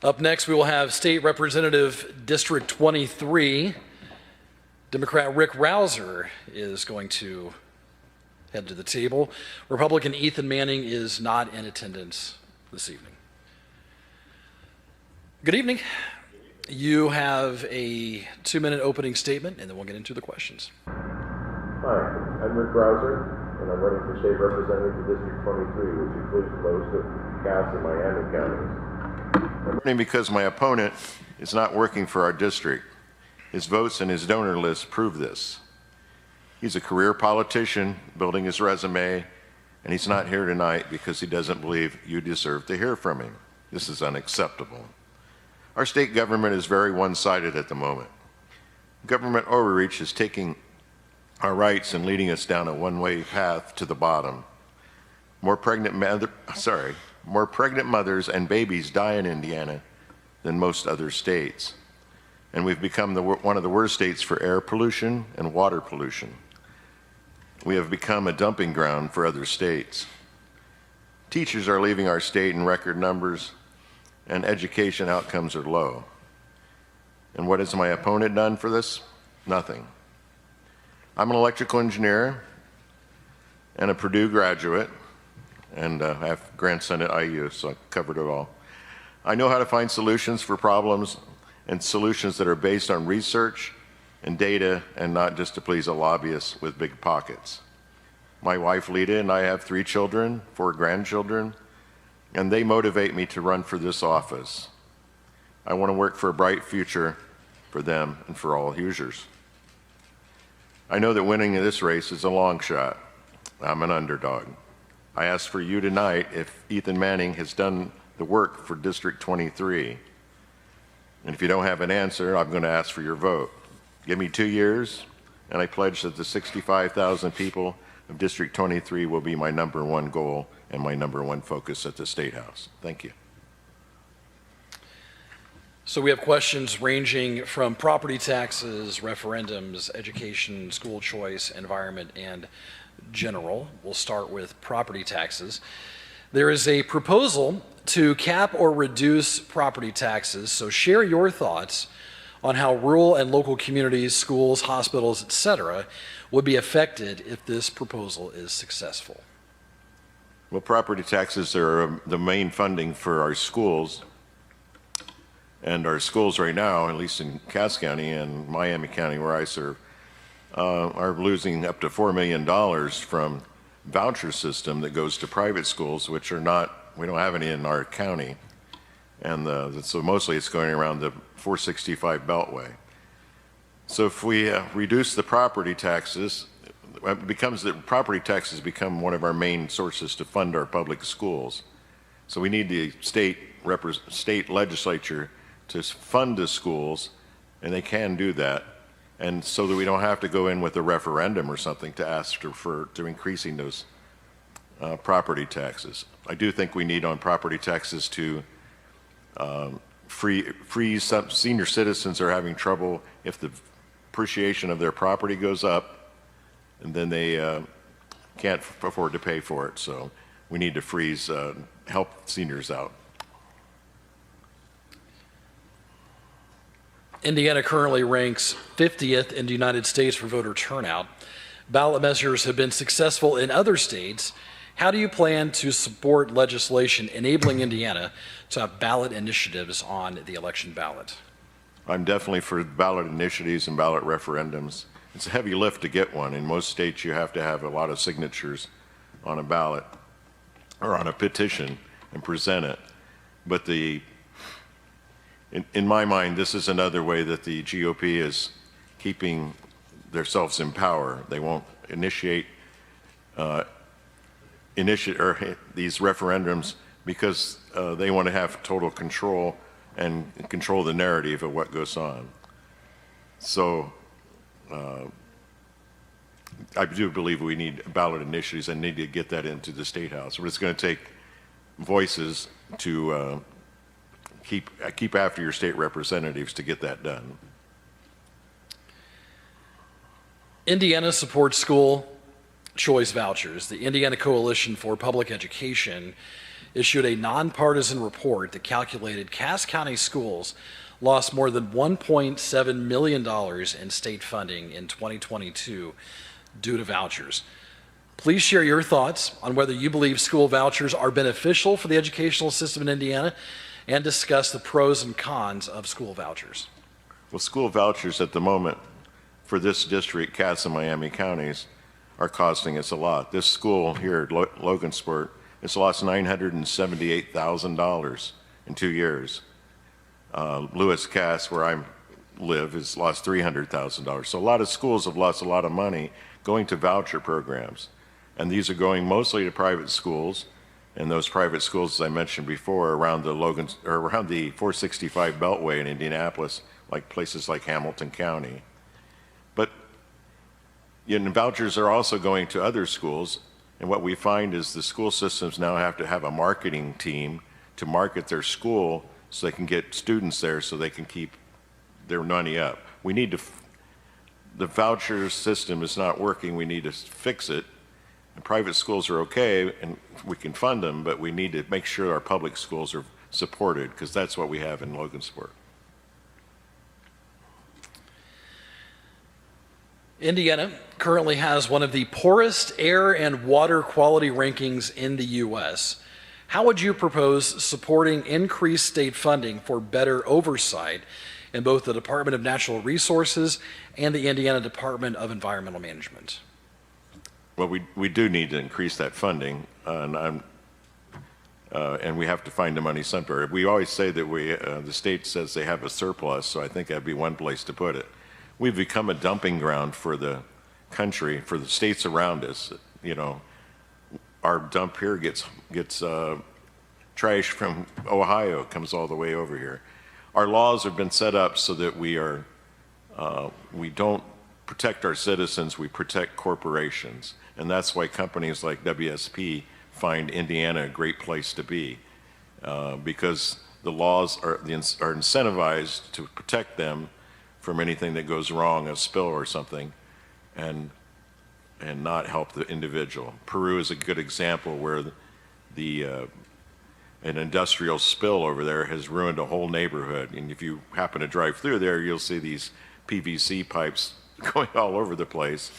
Up next, we will have State Representative District 23. Democrat RickRouser is going to head to the table. Republican Ethan Manning is not in attendance this evening. Good evening. You have a 2-minute opening statement, and then we'll get into the questions. Hi, I'm RickRouser, and I'm running for State Representative for District 23, which includes most of Cass and Miami counties. I'm running because my opponent is not working for our district. His votes and his donor list prove this. He's a career politician building his resume, and he's not here tonight because he doesn't believe you deserve to hear from him. This is unacceptable. Our state government is very one-sided at the moment. Government overreach is taking our rights and leading us down a one-way path to the bottom. More pregnant mothers and babies die in Indiana than most other states. And we've become one of the worst states for air pollution and water pollution. We have become a dumping ground for other states. Teachers are leaving our state in record numbers, and education outcomes are low. And what has my opponent done for this? Nothing. I'm an electrical engineer and a Purdue graduate, and I have grandson at IU, so I covered it all. I know how to find solutions for problems, and solutions that are based on research and data, and not just to please a lobbyist with big pockets. My wife Lita and I have 3 children, 4 grandchildren, and they motivate me to run for this office. I want to work for a bright future for them and for all Hoosiers. I know that winning this race is a long shot. I'm an underdog. I ask for you tonight if Ethan Manning has done the work for District 23. And if you don't have an answer, I'm going to ask for your vote. Give me 2 years, and I pledge that the 65,000 people of District 23 will be my #1 goal and my #1 focus at the State House. Thank you. So we have questions ranging from property taxes, referendums, education, school choice, environment, and general. We'll start with property taxes. There is a proposal to cap or reduce property taxes, so share your thoughts on how rural and local communities, schools, hospitals, etc. would be affected if this proposal is successful. Well, property taxes are the main funding for our schools, and our schools right now, at least in Cass County and Miami County where I serve, are losing up to $4 million from voucher system that goes to private schools, which are not, we don't have any in our county. And so mostly it's going around the 465 Beltway. So if we reduce the property taxes, it becomes that property taxes become one of our main sources to fund our public schools. So we need the state legislature to fund the schools, and they can do that. And so that we don't have to go in with a referendum or something to ask to increasing those property taxes. I do think we need on property taxes to freeze some senior citizens are having trouble if the appreciation of their property goes up, and then they can't afford to pay for it. So we need to freeze, help seniors out. Indiana currently ranks 50th in the United States for voter turnout. Ballot measures have been successful in other states. How do you plan to support legislation enabling Indiana to have ballot initiatives on the election ballot? I'm definitely for ballot initiatives and ballot referendums. It's a heavy lift to get one. In most states, you have to have a lot of signatures on a ballot or on a petition and present it. But in my mind, this is another way that the GOP is keeping themselves in power. They won't initiate these referendums because they want to have total control and control the narrative of what goes on. So I do believe we need ballot initiatives and need to get that into the State House. But it's going to take voices to keep after your state representatives to get that done. Indiana supports school choice vouchers. The Indiana Coalition for Public Education issued a nonpartisan report that calculated Cass County schools lost more than $1.7 million in state funding in 2022 due to vouchers. Please share your thoughts on whether you believe school vouchers are beneficial for the educational system in Indiana, and discuss the pros and cons of school vouchers. Well, school vouchers at the moment for this district, Cass and Miami counties, are costing us a lot. This school here at Logansport has lost $978,000 in 2 years. Lewis Cass, where I live, has lost $300,000. So a lot of schools have lost a lot of money going to voucher programs. And these are going mostly to private schools. And those private schools, as I mentioned before, around the around the 465 Beltway in Indianapolis, like places like Hamilton County. But vouchers are also going to other schools. And what we find is the school systems now have to have a marketing team to market their school so they can get students there so they can keep their money up. We need to, the voucher system is not working, we need to fix it. And private schools are okay and we can fund them, but we need to make sure our public schools are supported, because that's what we have in Logansport. Indiana currently has one of the poorest air and water quality rankings in the U.S. How would you propose supporting increased state funding for better oversight in both the Department of Natural Resources and the Indiana Department of Environmental Management? Well, we do need to increase that funding, and we have to find the money somewhere. We always say that the state says they have a surplus, so I think that'd be one place to put it. We've become a dumping ground for the country, for the states around us. You know, our dump here gets trash from Ohio, comes all the way over here. Our laws have been set up so that we don't protect our citizens, we protect corporations. And that's why companies like WSP find Indiana a great place to be, because the laws are incentivized to protect them from anything that goes wrong, a spill or something, and not help the individual. Peru is a good example where an industrial spill over there has ruined a whole neighborhood. And if you happen to drive through there, you'll see these PVC pipes going all over the place.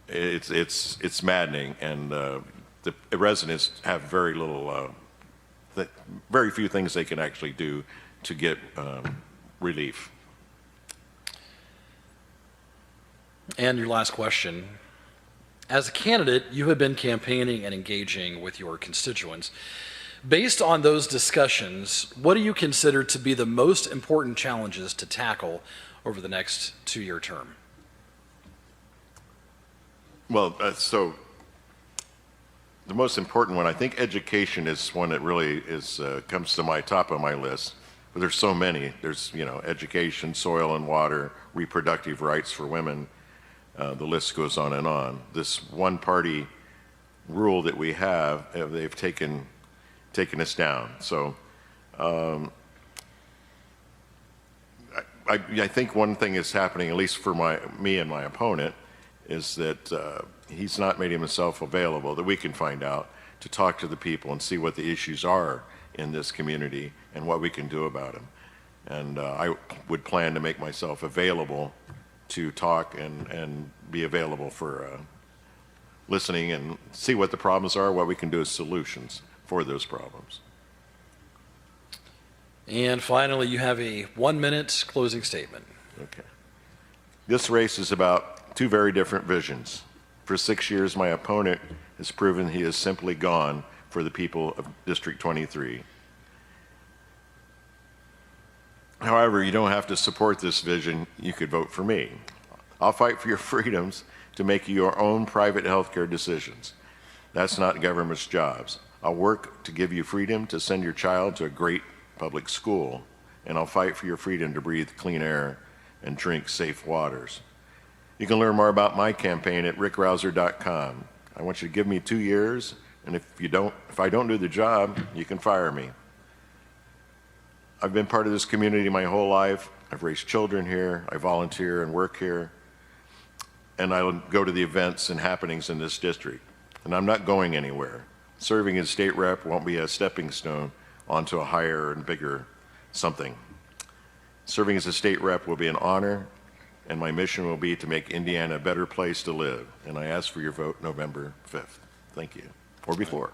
It's maddening, and the residents have very little, very few things they can actually do to get relief. And your last question. As a candidate, you have been campaigning and engaging with your constituents. Based on those discussions, what do you consider to be the most important challenges to tackle over the next 2-year term? Well, so the most important one, I think education is one that really comes to my top of my list. But there's so many. There's, education, soil and water, reproductive rights for women. The list goes on and on. This one-party rule that we have, they've taken us down. So I think one thing is happening, at least for me and my opponent, is that he's not made himself available, that we can find out, to talk to the people and see what the issues are in this community and what we can do about them. And I would plan to make myself available to talk and be available for listening and see what the problems are, what we can do as solutions for those problems. And finally, you have a 1-minute closing statement. Okay. This race is about two very different visions. For 6 years, my opponent has proven he is simply gone for the people of District 23. However, you don't have to support this vision. You could vote for me. I'll fight for your freedoms to make your own private health care decisions. That's not government's jobs. I'll work to give you freedom to send your child to a great public school, and I'll fight for your freedom to breathe clean air and drink safe waters. You can learn more about my campaign at RickRouser.com. I want you to give me 2 years, and if I don't do the job, you can fire me. I've been part of this community my whole life. I've raised children here. I volunteer and work here. And I go to the events and happenings in this district. And I'm not going anywhere. Serving as state rep won't be a stepping stone onto a higher and bigger something. Serving as a state rep will be an honor, and my mission will be to make Indiana a better place to live. And I ask for your vote November 5th. Thank you. Or before.